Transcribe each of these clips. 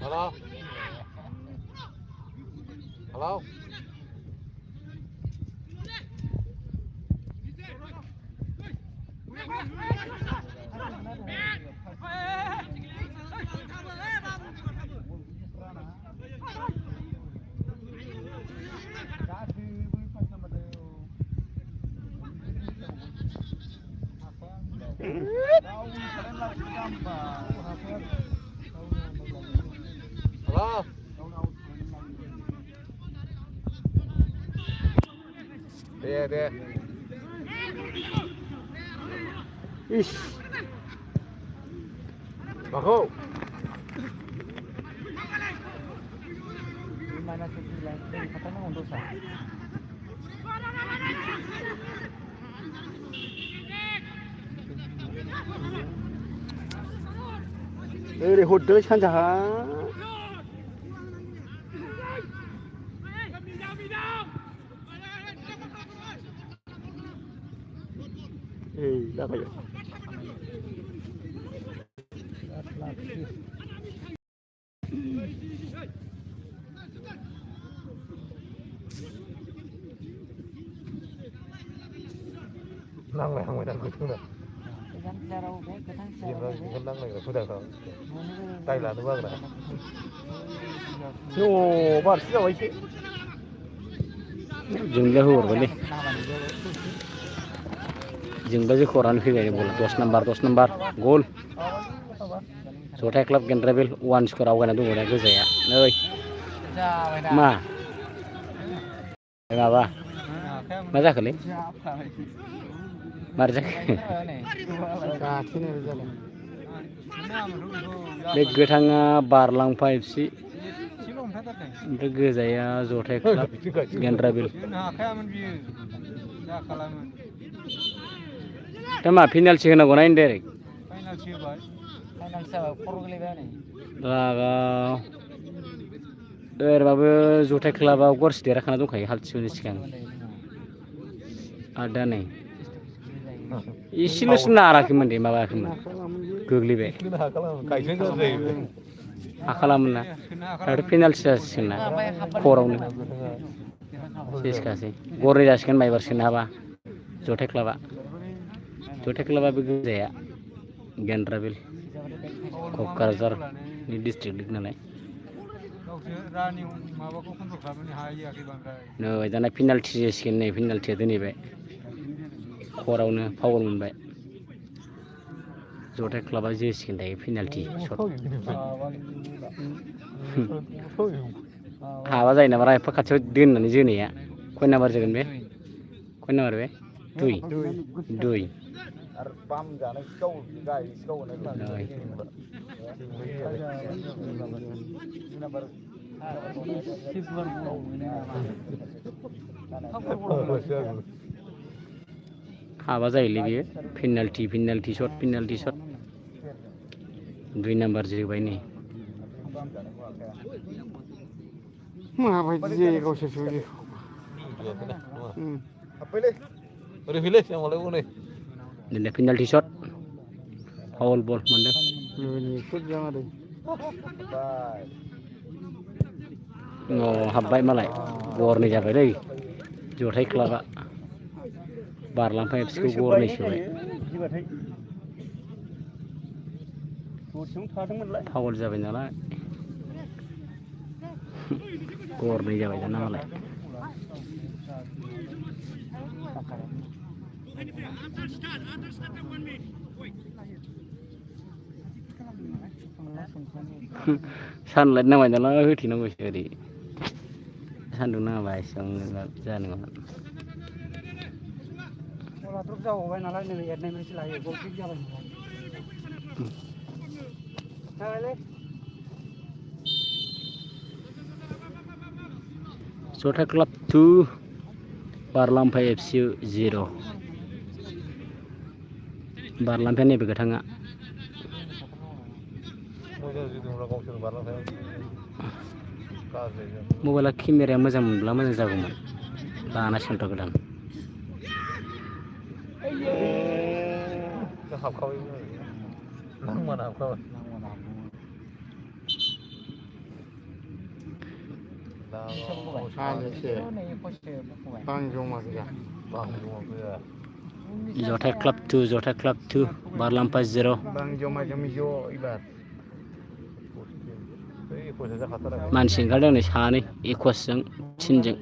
Halo. Halo. Halo. Dia. Ish. Bahu. Mana sesuai dari katanya untuk sah. Đây hụt tới chăn chả. Ra vậy. Năng này không phải đang cứ được. Nhìn rồi cái năng này là không được không? Tay là đúng không này? Yo, bar sih awak sih. Jumlah hur boleh. Jumlah je koran fi gaya bola. 10 number goal. Sotai club Generabil one score awak nanti boleh ke saya. Noi. Ma. Apa? Masa kali? Marjak. Bे गोथाङा बारलांफा FC ओमफ्राय गोजाया जथाय club गेन्द्राबिल दा मा फिनालसो होनांगौ ना indirect लागाव ओरैबाबो जथाय क्लाबाव गरसे देरहाखाना दंखायो हाल्टिसनि सिगां आरो दा नै इसेल'सो नाराखैमोन दे माबायाखैमोन गोग्लैबाय हाखालामोन ना आरो पेनाल्टि जासिगोन ना खरावनो सेसखासै गरनै जासिगोन माइबार सोनो हाबा जथाय क्लाबा बे गोजाया गेन्द्राबिल क'क्राझारनि डिस्ट्रिक्ट लिग नालाय नै दाना पेनाल्टि जासिगोन नै पेनाल्टिया दोनहैबाय खरावनो फाउल मोनबाय जथाय क्लाबा जोसिगोन दायो पेनाल्टि शट हाबा जायो नामा एफा खाथियाव दोननानै जोनाया खय नाम्बार जागोन बे खय नाम्बार बे दुइ हाबा जायोलै बियो पेनाल्टि शट 2 नाम्बार जोबाय नै माबायदि जायो गावसोरसो दिनै पेनाल्टि शट फाउल बल मोनदों हाबबाय मालाय गरनै जाबाय दै जथाय क्लाबा बारलांफा एफसिखौ गरनै सोबाय बिदिबाथाय दसेयावनो थादोंमोनलाय फाउल जाबाय नालाय गरनै जाबाय दाना मालाय सानलाइट नांबाय नालाय होथेनांगौसो ओरै सान्दुं नाङाबा एसेबां जानाय नङा बला द्रप जाबावबाय नालाय नै एरनाय मोनसे लायो गल किक जाबाय नालाय जथा क्लाब 2 बारलांफा एफसि 0 बारलांफाया नैबे गोथाङा मबाइला केमेराया मोजां मोनब्ला मोजां जागौमोन लाना सेन्टार गोदान हाबखाबाय नांमाना हाबखाबाय जथा क्लाब 2 बारलांफा 0 मानसि ओंखारदों नै सानै 21जों 3जों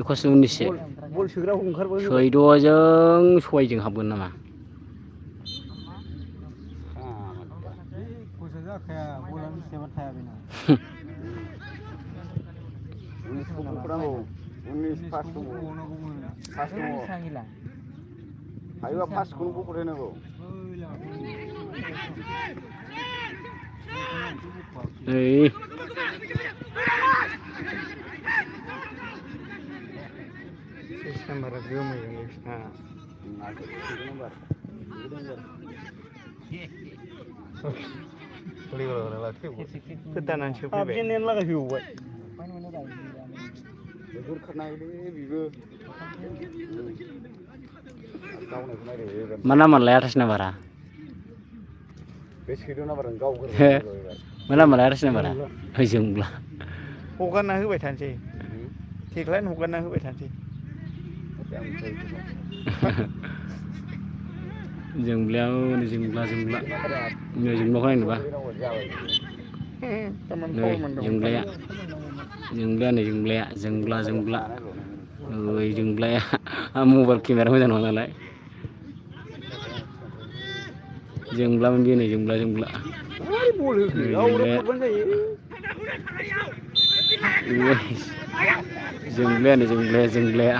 21 बल सोग्राखौ ओंखारबाय सैद'जों 6जों हाबगोन नामा गोसो जाखाया बलानो सेबा थाया बेना 19 पास दङ हायोबा पासखौनो बख'लायनांगौ नै नाम्बारा गोमोयो नोंसिना फोदानानै सोफैबाय लागायफैबावबाय बेफोर खारनायलै बेबो गावनायखौ नायदो मा नामालाय 28 नाम्बारा बे सैद' नाम्बारजों गावगोर मा नामालाय 28 नाम्बारा जोंब्ला हगारना होबाय थानोसै थेख्लायनो हगारना होबाय थानोसै जोंब्लायाव जोंब्ला जोंब्लाखौ नायनोबा नै जोंब्लाया नै जोंब्ला ओइ जोंब्लाया मबाइल केमेरा मोजां नङा नालाय जोंब्लामोन बे नै जोंब्ला जोंब्लाया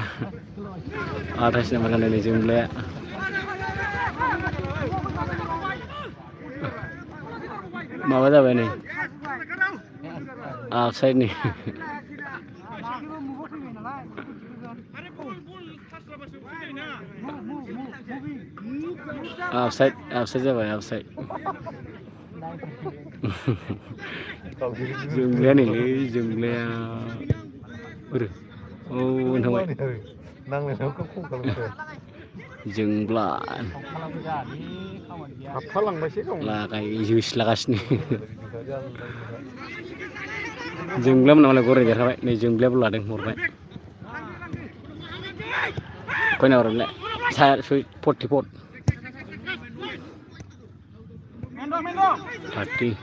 28 नाम्बार गाननाय नै जोंब्लाया माबा जाबाय नै आफसाइडनि आफसाइड जाबाय आफसाइड जोंब्लाया नैलै जोंब्लाया ओरै औ थांबाय जोंब्ला लागाय जोसिलागासिनो जोंब्लामोन नामालाय गरनै देरहाबाय नै जोंब्लायाबो लादों हरबाय खय नाम्बार मोनलाय 44 30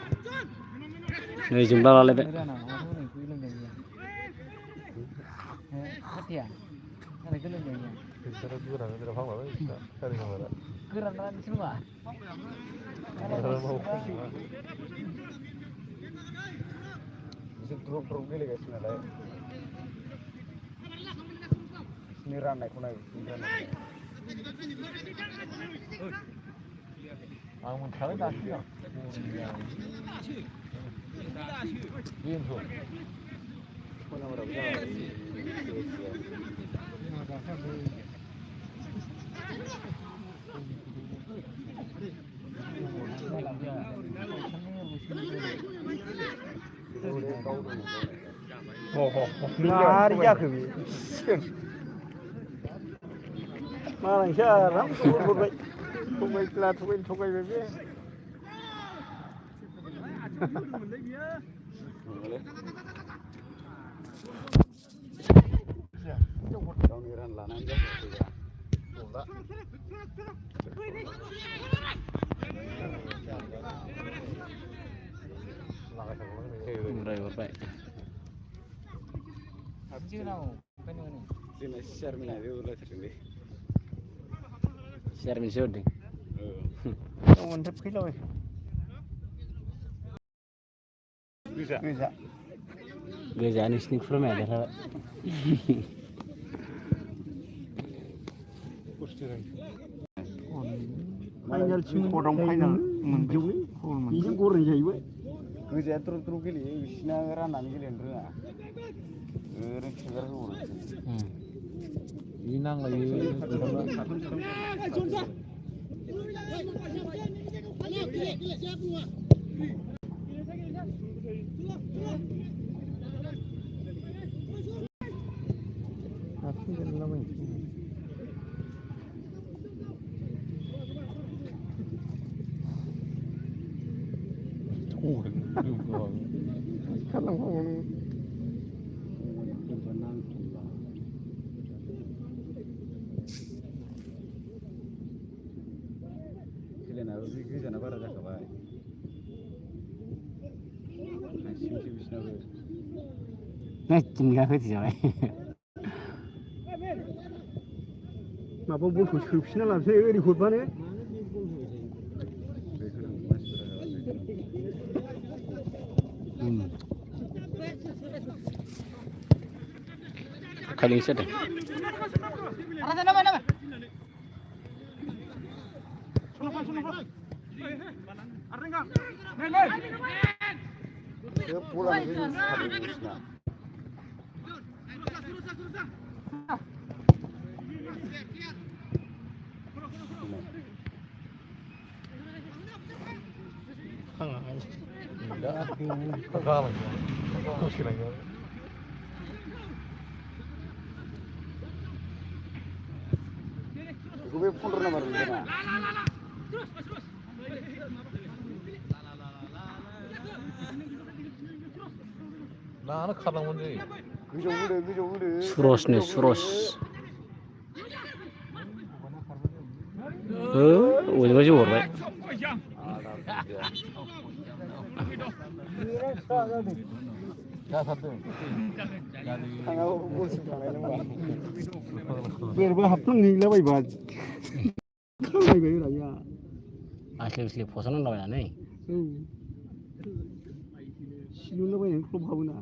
नै जोंब्ला लालायबाय द्रप गेलेगासिनो नालाय बिसोरनि राननायखौ नाय आं मोनखाबाय दासो मारै जाखो बे मालायसो आराम हरबाय थगायबाय बे गावनि रान लानानै जाफैगा Udah bapak. जोंना सियारमेना बे उरलायथारदोंलै Siarin syuting. mantap kilo गोजा bisa Gajah ini sneak from ada apa? final sing potong final menjauh ini goreng जाहैबाय गोजाया ट्रुप ट्रुप गेलेयो बिसिना राननानै गेलेनो रोङा ओरैनो खेगार होहरो 이 나가요. गेलेनायाबो बे गोजाना बारा जाखाबाय हारसिंसो बिसिनाबो Nah, tinggal itu siapa? माबा बलखौ सोफिनना लानोसै ओरै हरबानो बेखौनो मानसिफोरा Kali ini deh. dia pulang ke Indonesia. Kagalan. Kusilangan. Gue pun pernah baru sana. 나는 가방 먼저. 그저 우래. Suros nih, suros. Ujungnya jujur, Pak. 야, 사도. Tangau musuh kalian mah. berba haplang nila bay bad kalay bay raya Asli posan lo ya nih. sinula bay yang klub habuna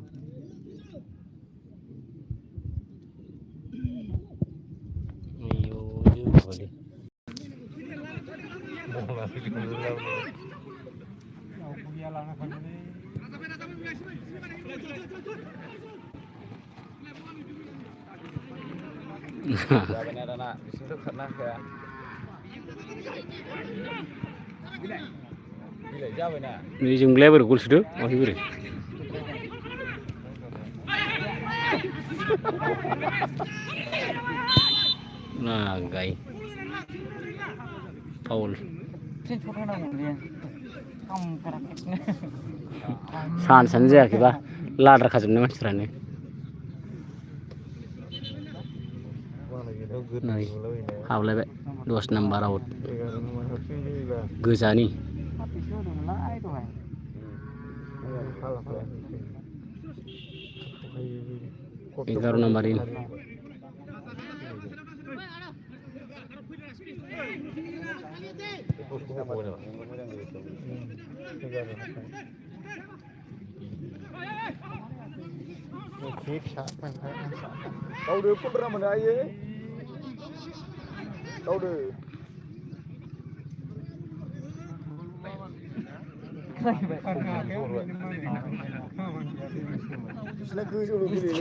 Iyo, juga kali. 몰라. Ya benar anak, di situ karena kayak gila jauh nah. Ini jumlah bergul sudah, masih beri. Nah, gay. Paul. San Sanjay kita ladder kasih nih mas terane. Nih, hawle be, 26 out. Gejani. Igaru nomborin. Kau deh pun pernah menaya. Kau deh. Selaku solo gini.